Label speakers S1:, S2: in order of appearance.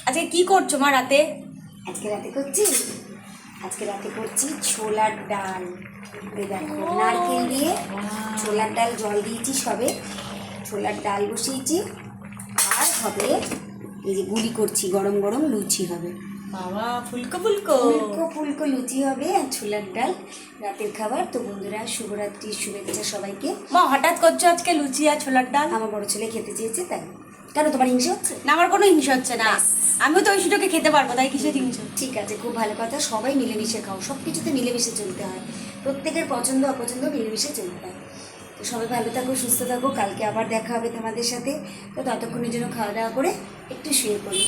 S1: আজকে কি করছো মা রাতে?
S2: আজকে রাতে করছি ছোলার ডাল। এই দেখো নারকেল দিয়ে ছোলার ডাল জল দিয়েছি সবে, ছোলার ডাল বসিয়েছি। আর হবে এই যে গুলি করছি, গরম গরম লুচি হবে।
S1: বাবা ফুলকো ফুলকো
S2: ফুলকো ফুলকো লুচি হবে আর ছোলার ডাল রাতের খাবার। তো বন্ধুরা শুভরাত্রির শুভেচ্ছা সবাইকে।
S1: মা হঠাৎ করছো আজকে লুচি আর ছোলার ডাল?
S2: আমার বড় ছেলে খেতে চেয়েছে তাই। কেন তোমার হিংসা হচ্ছে?
S1: না, আমার কোনো হিংসা হচ্ছে না। আমিও তো ওই সুযোগে খেতে পারবো, তাই কিসের হিংসা?
S2: ঠিক আছে, খুব ভালো কথা। সবাই মিলেমিশে খাও, সব কিছুতে মিলেমিশে চলতে হয়। প্রত্যেকের পছন্দ অপছন্দ মিলেমিশে চলতে হয়। তো সবাই ভালো থাকো, সুস্থ থাকো। কালকে আবার দেখা হবে তোমাদের সাথে। তো ততক্ষণের জন্য খাওয়া দাওয়া করে একটু শুয়ে পড়ি।